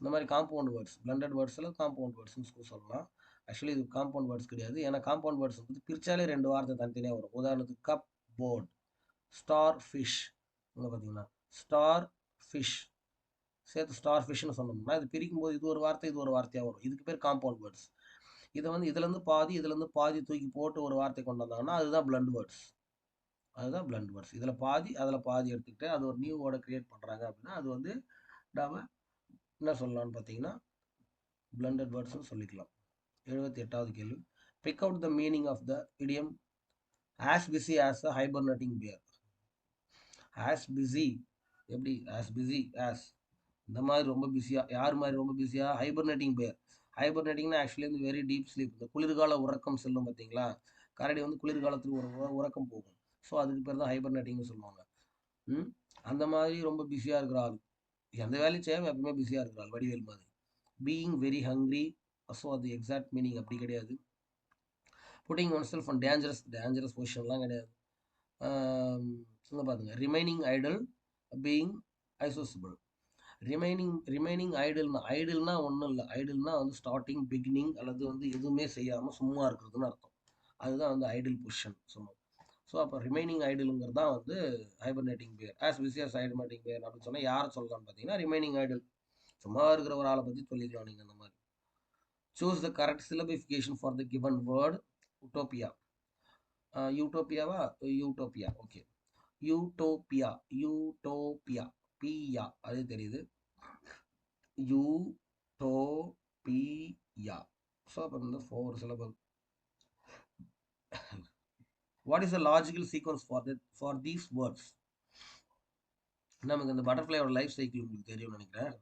இந்த மாதிரி காம்பவுண்ட் வேர்ட்ஸ், பிளண்டட் வேர்ட்ஸில் காம்பவுண்ட் வேர்ட்ஸ்னு சொல்லலாம். ஆக்சுவலி இது காம்பவுண்ட் வேர்ட்ஸ் கிடையாது. ஏன்னா காம்பவுண்ட் வேர்ட்ஸ் வந்து பிரிச்சாலே 2 வார்த்தை தனித்தனியாக வரும். உதாரணத்துக்கு கப் போர்ட், ஸ்டார் ஃபிஷ். இங்கே பார்த்தீங்கன்னா ஸ்டார் ஃபிஷ் சேர்த்து ஸ்டார் ஃபிஷ்னு சொன்னோம்னா இது பிரிக்கும் போது இது ஒரு வார்த்தை இது ஒரு வார்த்தையாக வரும். இதுக்கு பேர் காம்பவுண்ட் வேர்ட்ஸ். இதை வந்து இதுலேருந்து பாதி தூக்கி போட்டு ஒரு வார்த்தை கொண்டு வந்தாங்கன்னா அதுதான் பிளண்ட் வேர்ட்ஸ். இதில் பாதி அதில் பாதி எடுத்துக்கிட்டு அது ஒரு நியூ வேர்டை கிரியேட் பண்ணுறாங்க அப்படின்னா அது வந்து நாம் என்ன சொல்லலாம்னு பார்த்தீங்கன்னா பிளண்டட் வேர்ட்ஸ்னு சொல்லிக்கலாம். 78வது கேள்வி. Pick out the meaning of the idiom as busy as a hibernating bear. As busy எப்படி, ஆஸ் பிஸி ஆஸ் இந்த மாதிரி ரொம்ப பிஸியாக, யார் மாதிரி ரொம்ப பிஸியாக, ஹைபர்னேட்டிங் பியர். ஹைபர்னேட்டிங்னா ஆக்சுவலி வந்து வெரி டீப் ஸ்லீப், இந்த குளிர்கால உறக்கம் செல்லும் பார்த்தீங்களா, கரடி வந்து குளிர்காலத்துக்கு ஒரு உறக்கம் போகும். ஸோ அதுக்கு பேர் தான் ஹைபர்னேட்டிங்னு சொல்லுவாங்க. அந்த மாதிரி ரொம்ப பிஸியாக இருக்கிற ஆள். எந்த வேலையும் செய்யாமல் எப்பவுமே பிஸியாக இருக்கிறாள் வடிவேல் மாதிரி. பீயிங் வெரி ஹங்க்ரி, ஸோ அது எக்ஸாக்ட் மீனிங் அப்படி கிடையாது. Putting one self and dangerous பொசிஷன்லாம் கிடையாது. இங்கே பாருங்க, ரிமைனிங் ஐடல், பீயிங் ஐசோசிபிள். ரிமைனிங் ஐடில்னா ஒன்றும் இல்லை. ஐடில்னா வந்து ஸ்டார்டிங், பிகினிங் அல்லது வந்து எதுவுமே செய்யாமல் சும்மா இருக்கிறதுன்னு அர்த்தம். அதுதான் வந்து ஐடில் பொசிஷன் சொன்னோம். ஸோ அப்போ ரிமைனிங் ஐடிலுங்கிறது தான் வந்து ஹைபர்னேட்டிங் பேர். ஆஸ் பிஸியஸ் ஹைபர்னேட்டிங் பேர் அப்படின்னு சொன்னால் யாரை சொல்லலாம்னு பார்த்தீங்கன்னா ரிமைனிங் ஐடில். சும்மா இருக்கிற ஒரு ஆளை பற்றி சொல்லிக்கலாம் நீங்கள் அந்த மாதிரி. Choose the correct syllabification for the given word. Utopia. யூட்டோப்பியாவா? யூட்டோப்பியா. ஓகே. யூட்டோப்பியா. யூட்டோப்பியா. பியா அது தெரியுது. யூட்டோப்பியா. ஸோ அப்போ வந்து 4 syllable. What is the logical sequence for these words? நமக்கு இந்த பட்டர்ஃப்ளையோட லைஃப் சைக்கிள் உங்களுக்கு தெரியும்னு நினைக்கிறேன்.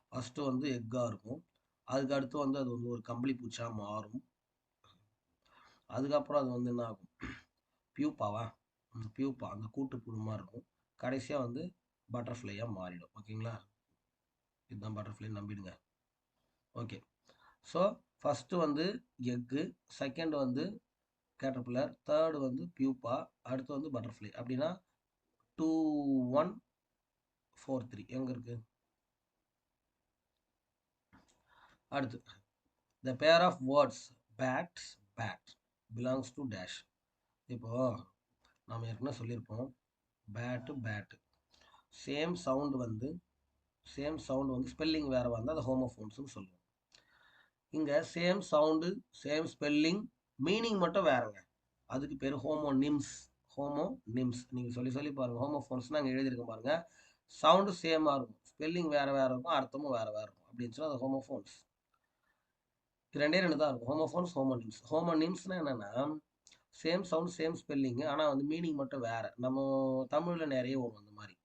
ஃபஸ்ட்டு வந்து எக்காக இருக்கும். அதுக்கு அடுத்து வந்து அது வந்து ஒரு கம்பளி பூச்சா மாறும். அதுக்கப்புறம் அது வந்து என்ன ஆகும்? பியூப்பாவா? பியூப்பா அந்த கூட்டு புழுமா இருக்கும். கடைசியாக வந்து பட்டர்ஃப்ளையாக மாறிடும். ஓகேங்களா? இதுதான் பட்டர்ஃப்ளை நம்பிடுங்க. ஓகே. ஸோ ஃபஸ்ட்டு வந்து எக்கு, செகண்ட் வந்து கேட்டர்பில்லர், தேர்டு வந்து பியூப்பா, அடுத்து வந்து பட்டர்ஃப்ளை. அப்படின்னா 2 1 4 3 எங்கே இருக்குது? அடுத்து the pair of words bat belongs to dash. இப்போது நம்ம ஏற்கனவே சொல்லியிருப்போம், பேட்டு சேம் சவுண்டு வந்து ஸ்பெல்லிங் வேறு வந்தால் அது ஹோமோஃபோன்ஸ்னு சொல்லுவோம். இங்கே same sound same spelling, meaning மட்டும் வேறுங்க. அதுக்கு பேர் ஹோமோனிம்ஸ். நீங்கள் சொல்லி பாருங்கள். ஹோமோஃபோன்ஸ்னால் அங்கே எழுதியிருக்க பாருங்கள். சவுண்டு சேமாக இருக்கும், ஸ்பெல்லிங் வேறு இருக்கும், அர்த்தமும் வேறு இருக்கும். அப்படின்னு சொன்னால் அது ஹோமோஃபோன்ஸ். ரெண்டே தான் இருக்கும், ஹோமோஃபோன்ஸ், ஹோமோனிம்ஸ். ஹோமோனிம்ஸ்னால் என்னென்னா சேம் சவுண்ட் சேம் ஸ்பெல்லிங்கு, ஆனால் வந்து மீனிங் மட்டும் வேறு. நம்ம தமிழில் நிறைய வரும் அந்த மாதிரி.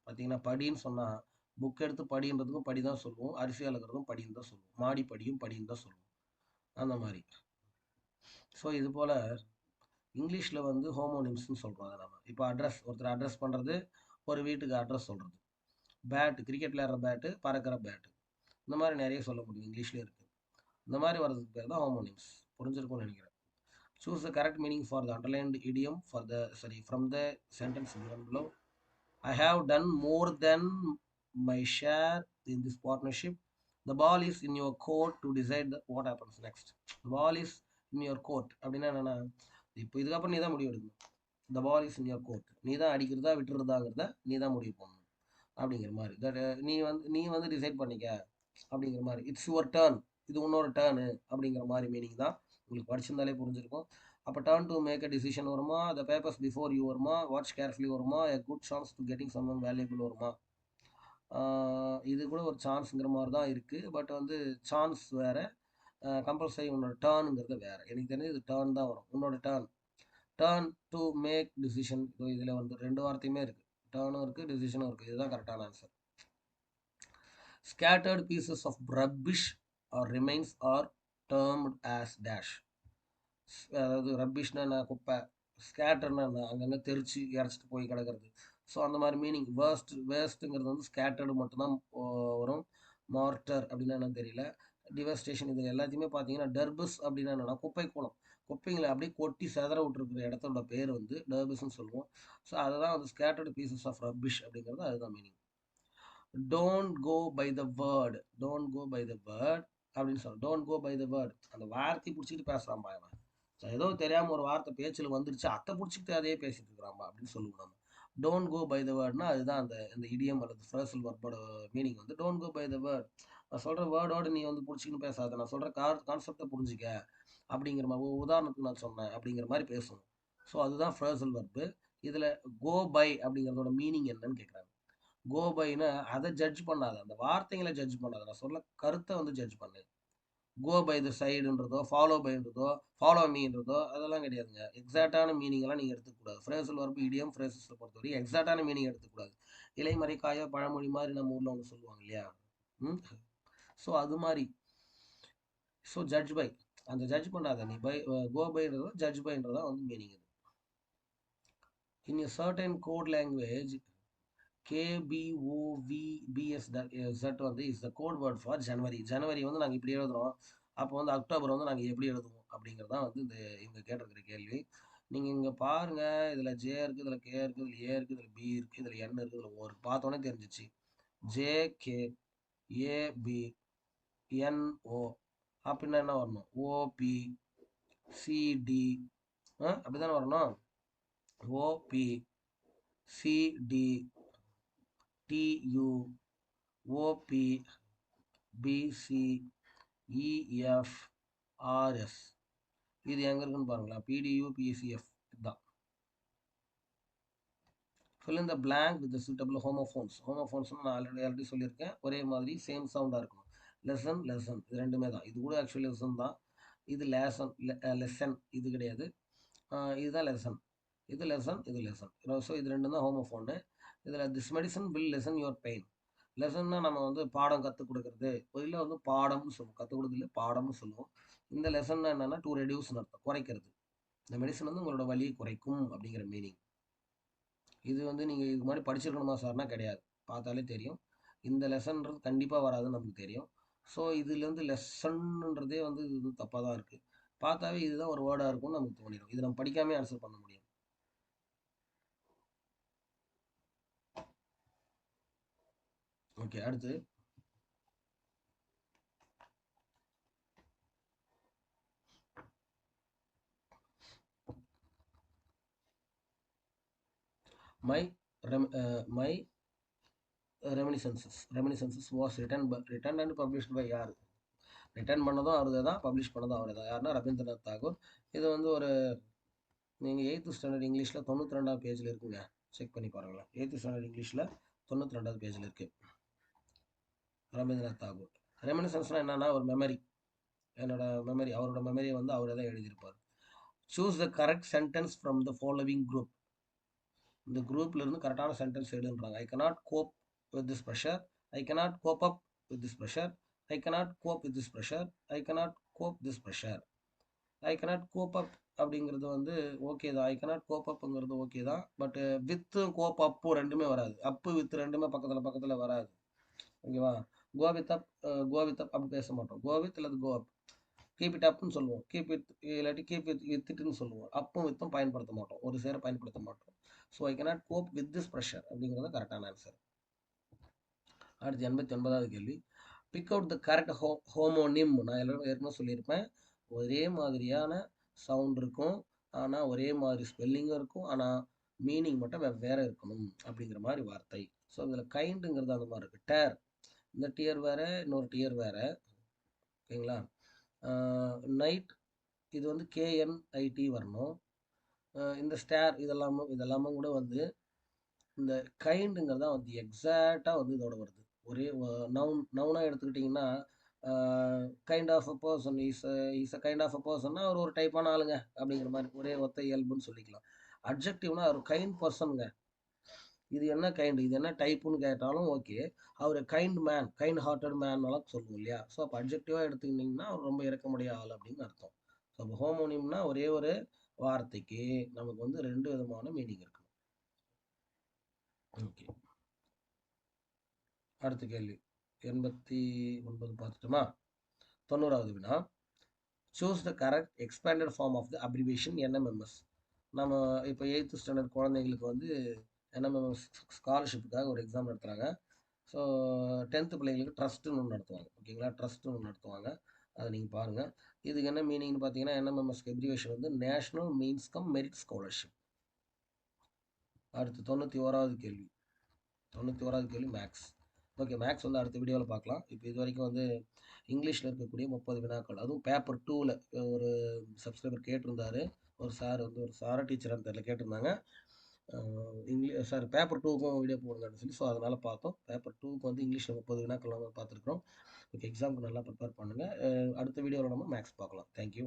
பார்த்தீங்கன்னா படின்னு சொன்னால் புக் எடுத்து படின்றதுக்கும் படி தான் சொல்லுவோம், அரிசி அளக்கிறதும் படின்னு தான் சொல்லுவோம், மாடி படியும் படின்னு தான் சொல்லுவோம், அந்த மாதிரி. ஸோ இது போல் இங்கிலீஷில் வந்து ஹோமோனிம்ஸ்னு சொல்கிறோம். அதை நம்ம இப்போ ஒருத்தர் அட்ரஸ் பண்ணுறது, ஒரு வீட்டுக்கு அட்ரஸ் சொல்கிறது. கிரிக்கெட் விளையாடுற பேட்டு, பறக்கிற பேட்டு, இந்த மாதிரி நிறைய சொல்ல முடியும், இங்கிலீஷ்லேயே இருக்குது. இந்த மாதிரி வர்றதுக்கு பேர் தான் ஹோமோனிம்ஸ். புரிஞ்சிருக்கும்னு நினைக்கிறேன். Choose the correct meaning for the underlined idiom from the sentence given below. I have done more than my share in this partnership. The ball is in your court to decide what happens next. The ball is in your court அப்படின்னா என்னன்னா, இப்போ இதுக்கப்புறம் நீ தான் முடிவு எடுக்கணும். The ball is in your court. நீ தான் அடிக்கிறதா விட்டுறதாங்கிறத நீ தான் முடிவு பண்ணணும் அப்படிங்கிற மாதிரி. நீ வந்து டிசைட் பண்ணிக்க அப்படிங்கிற மாதிரி. இட்ஸ் யுவர் டர்ன், இது உன்னோட டேர்னு அப்படிங்கிற மாதிரி மீனிங் தான். உங்களுக்கு படிச்சிருந்தாலே புரிஞ்சிருக்கும். அப்போ turn to make a decision வருமா, த பேப்பர்ஸ் பிஃபோர் யூ வருமா, வாட்ச் கேர்ஃபுல்லி வருமா, a good chance to getting some valuable வருமா. இது கூட ஒரு சான்ஸுங்கிற மாதிரி தான் இருக்குது. பட் வந்து சான்ஸ் வேறு, கம்பல்சரி உன்னோட டேர்னுங்கிறது வேறு. எனக்கு தெரிஞ்சு இது டேர்ன் தான் வரும். உன்னோட டேர்ன் டு மேக் டிசிஷன். இதில் வந்து 2 வார்த்தையுமே இருக்குது, டேர்னும் இருக்குது டிசிஷனும் இருக்குது. இதுதான் கரெக்டான answer. Scattered pieces of rubbish or remains are termed as dash. அதாவது ரப்பிஷ்னா குப்பை, ஸ்கேட்டர்னா அங்கங்கே தெரிச்சு இறச்சிட்டு போய் கிடக்கிறது. ஸோ அந்த மாதிரி மீனிங். வேஸ்ட்டுங்கிறது வந்து ஸ்கேட்டர்டு மட்டும்தான் வரும். மார்ட்டர் அப்படின்னா என்னன்னு தெரியல. டிவஸ்டேஷன், இது எல்லாத்தையுமே பார்த்தீங்கன்னா டர்பஸ் அப்படின்னா என்னன்னா குப்பை கூலம். குப்பைங்களை அப்படியே கொட்டி செதற விட்டுருக்கிற இடத்தோட பேர் வந்து டர்பஸ்ன்னு சொல்லுவோம். ஸோ அதுதான் வந்து ஸ்கேட்டர்டு பீசஸ் ஆஃப் ரப்பிஷ் அப்படிங்கிறது, அதுதான் meaning. Don't go by the word அப்படின்னு சொல்லுவோம். Don't go by the word, அந்த வார்த்தை பிடிச்சிக்கிட்டு பேசுகிறான் பாயவன். ஏதோ தெரியாமல் ஒரு வார்த்தை பேச்சில் வந்துருச்சு, அத்தை பிடிச்சிக்கிட்டு அதே பேசிட்டு இருக்கிறாம்பா அப்படின்னு சொல்லுவோம் நம்ம. டோன்ட் கோ பை த வேர்ட்னா அதுதான் அந்த இடியம் அல்லது ஃப்ரேசல் வர்போட மீனிங் வந்து don't go by the word. நான் சொல்கிற வேர்டோடு நீ வந்து பிடிச்சிக்கின்னு பேசாத, நான் சொல்கிற கான்செப்டை புரிஞ்சிக்க அப்படிங்கிற மாதிரி, உதாரணத்துக்கு நான் சொன்னேன் அப்படிங்கிற மாதிரி பேசணும். ஸோ அதுதான் ஃப்ரேசல் வர்பு. இதில் கோ பை அப்படிங்கிறதோட மீனிங் என்னன்னு கேட்குறாங்க. கோ பைனா அதை ஜட்ஜ் பண்ணாத, அந்த வார்த்தைகளை ஜட்ஜ் பண்ணாத, நான் சொல்ல கருத்தை வந்து ஜட்ஜ் பண்ணு. கோ பை த சைடுன்றதோ ஃபாலோ மீன்றதோ அதெல்லாம் கிடையாதுங்க. எக்ஸாக்டான மீனிங்லாம் நீங்கள் எடுத்துக்கூடாது. ஃப்ரேசல் வர்பு இடியம் ஃப்ரேசஸை பொறுத்தவரை எக்ஸாக்டான மீனிங் எடுத்துக்கூடாது. இலைமறை காயோ பழமொழி மாதிரி நம்ம ஊரில் ஒன்று சொல்லுவாங்க இல்லையா. ஸோ அது மாதிரி. ஸோ ஜட்ஜ் பை, அந்த ஜட்ஜ் பண்ணாத நீ கோ பைன்றதோ ஜட்ஜ் பைன்றதா வந்து மீனிங் இது. In a certain code language KBOVBSZ வந்து is the code word for January. ஜனவரி வந்து நாங்கள் இப்படி எழுதுறோம். அப்போ வந்து அக்டோபர் வந்து நாங்கள் எப்படி எழுதுவோம் அப்படிங்கிறது தான் வந்து இவங்க கேட்டிருக்கிற கேள்வி. நீங்கள் இங்கே பாருங்க, இதில் ஜே இருக்குது, இதில் கே இருக்குது, இதில் ஏ இருக்குது, இதில் பி இருக்குது, இதில் என் இருக்குது, இதில் ஒரு பார்த்தோன்னே தெரிஞ்சிச்சு. JK AB NO அப்படின்னா என்ன வரணும்? OP CD அப்படிதானே வரணும். OP CD TU OP BC EF RS. இது எங்க இருக்குன்னு பாருங்களா. PDU PCF இதுதான். fill in the blank with the suitable homophones. Homophones நான் ஆல்ரெடி சொல்லியிருக்கேன். ஒரே மாதிரி சேம் சவுண்டாக இருக்கணும். லெசன் லெசன் இது ரெண்டுமே தான். இது கூட ஆக்சுவலி லெசன் தான். இது லெசன் இது கிடையாது. இதுதான் லெசன். இது லெசன் இது லெசன். ஸோ இது ரெண்டும் தான் ஹோமோஃபோனு. இதில் this medicine will lessen your pain. லெசன்னா நம்ம வந்து பாடம் கற்றுக் கொடுக்குறது, இல்லை வந்து பாடம்னு சொல்லுவோம். கற்றுக் கொடுக்கல பாடம்னு சொல்லுவோம். இந்த லெசன்னா என்னென்னா டு ரெடியூஸ்னு அர்த்தம், குறைக்கிறது. இந்த மெடிசன் வந்து உங்களோட வலியை குறைக்கும் அப்படிங்கிற மீனிங். இது வந்து நீங்கள் இதுக்கு முன்னாடி படிச்சிருக்கணுமா சார்னா கிடையாது, பார்த்தாலே தெரியும். இந்த லெசன்றது கண்டிப்பாக வராதுன்னு நமக்கு தெரியும். ஸோ இதுலேருந்து லெசன்ன்றதே வந்து இது தப்பாக தான் இருக்குது. பார்த்தாவே இதுதான் ஒரு வேர்டாக இருக்கும்னு நமக்கு தோணிடும். இது நம்ம படிக்காமே ஆன்சர் பண்ண முடியும். ஓகே, அடுத்து my reminiscences was written and published by யார்? ரிட்டர்ன் பண்ணதும் அவரது தான், பப்ளிஷ் பண்ணதும் அவரே தான். யாருன்னா ரவீந்திரநாத் தாகூர். இது வந்து ஒரு நீங்கள் 8th ஸ்டாண்டர்ட் இங்கிலீஷில் 92வது பேஜில் இருக்குங்க, செக் பண்ணி பாருங்களேன். 8th ஸ்டாண்டர்ட் இங்கிலீஷில் 92வது பேஜில் இருக்குது ரவீந்திரநாத் தாகூர். ரெமினிசன்ஸ்னால் என்னன்னா ஒரு மெமரி, என்னோட மெமரி, அவரோட மெமரியை வந்து அவரே தான் எழுதியிருப்பார். Choose the correct sentence from the following group. இந்த குரூப்ல இருந்து கரெக்டான சென்டென்ஸ் எடுன்றாங்க. I cannot cope with this pressure, I cannot cope up with this pressure, I cannot cope with this pressure, I cannot cope this pressure. I cannot cope up அப்படிங்கிறது வந்து okay தான். ஐ cannot cope upங்கிறது okay தான். But with கோப் அப்பு ரெண்டுமே வராது. அப்பு with ரெண்டுமே பக்கத்தில் வராது. ஓகேவா? கோ வித் அப் அப்படி பேச மாட்டோம். கோ வித் அல்லது கோ அப். கீப் இட் அப்னு சொல்லுவோம். கீப் இட் இல்லாட்டி கீப் வித் இட்னு சொல்லுவோம். அப்பும் வித்தும் பயன்படுத்த மாட்டோம், ஒரு சேர பயன்படுத்த மாட்டோம். So I cannot cope with this pressure அப்படிங்கிறது கரெக்டான ஆன்சர். அடுத்து 89வது கேள்வி. Pick out the correct homonym. நான் ஏற்கனவே சொல்லியிருப்பேன், ஒரே மாதிரியான சவுண்ட் இருக்கும், ஆனால் ஒரே மாதிரி ஸ்பெல்லிங்கும் இருக்கும், ஆனால் மீனிங் மட்டும் வேறு இருக்கணும் அப்படிங்கிற மாதிரி வார்த்தை. ஸோ இதில் கைண்டுங்கிறது அந்த மாதிரி இருக்குது. டேர், இந்த டியர் வேறு, இன்னொரு டியர் வேறு. ஓகேங்களா? நைட், இது வந்து KNIT வரணும். இந்த ஸ்டார் இதெல்லாமும் கூட வந்து இந்த கைண்டுங்கிறது தான் வந்து எக்ஸாக்டாக வந்து இதோட வருது. ஒரே நவுனாக எடுத்துக்கிட்டிங்கன்னா kind of a person is a kind of a பர்சன்னா அவர் ஒரு டைப்பான ஆளுங்க அப்படிங்கிற மாதிரி ஒரே ஒத்த இயல்புன்னு சொல்லிக்கலாம். அட்ஜெக்டிவ்னா அவர் கைண்ட் பர்சனுங்க. இது என்ன கைண்டு, இது என்ன டைப்புன்னு கேட்டாலும் ஓகே. அவர் கைண்ட் மேன், கைண்ட் ஹார்ட்டட் மேன்லாம் சொல்லுவோம் இல்லையா? ஸோ அப்போ அட்ஜெக்டிவாக எடுத்துக்கிட்டிங்கன்னா அவர் ரொம்ப இறக்கமுடைய ஆள் அப்படின்னு அர்த்தம். ஸோ அப்போ ஹோமோனிம்னா ஒரே ஒரு வார்த்தைக்கு நமக்கு வந்து 2 விதமான மீனிங் இருக்கு. ஓகே, அடுத்த கேள்வி 89 பார்த்துட்டோமா? 90வது வினா. Choose the correct expanded form of the abbreviation NMMS. நம்ம இப்போ 8th ஸ்டாண்டர்ட் குழந்தைங்களுக்கு வந்து NMMS ஸ்காலர்ஷிப்புக்காக ஒரு எக்ஸாம் நடத்துகிறாங்க. ஸோ 10th பிள்ளைங்களுக்கு ட்ரஸ்ட்டுன்னு ஒன்று நடத்துவாங்க. ஓகேங்களா? ட்ரஸ்ட்டுன்னு ஒன்று நடத்துவாங்க, அதை நீங்கள் பாருங்கள். இதுக்கு என்ன மீனிங்னு பார்த்தீங்கன்னா, NMMSக்கு அப்ரிவேஷன் வந்து national means come merit scholarship. அடுத்து 91வது கேள்வி. 91வது கேள்வி மேக்ஸ். ஓகே, மேக்ஸ் வந்து அடுத்த வீடியோவில் பார்க்கலாம். இப்போ இது வரைக்கும் வந்து இங்கிலீஷில் இருக்கக்கூடிய 30 வினாக்கள், அதுவும் பேப்பர் 2ல் ஒரு சப்ஸ்கிரைபர் கேட்டிருந்தார். ஒரு சார் வந்து ஒரு சாரா டீச்சரான்னு தெரியல கேட்டிருந்தாங்க. சார் பேப்பர் 2க்கும் வீடியோ போடுங்கன்னு சொல்லி, ஸோ அதனால் பார்த்தோம். பேப்பர் 2க்கு வந்து இங்கிலீஷில் 30 வினாக்கள் நம்ம பார்த்துருக்குறோம். ஓகே, எக்ஸாமுக்கு நல்லா ப்ரிப்பேர் பண்ணுங்கள். அடுத்த வீடியோவில் நம்ம மேக்ஸ் பார்க்கலாம். தேங்க்யூ.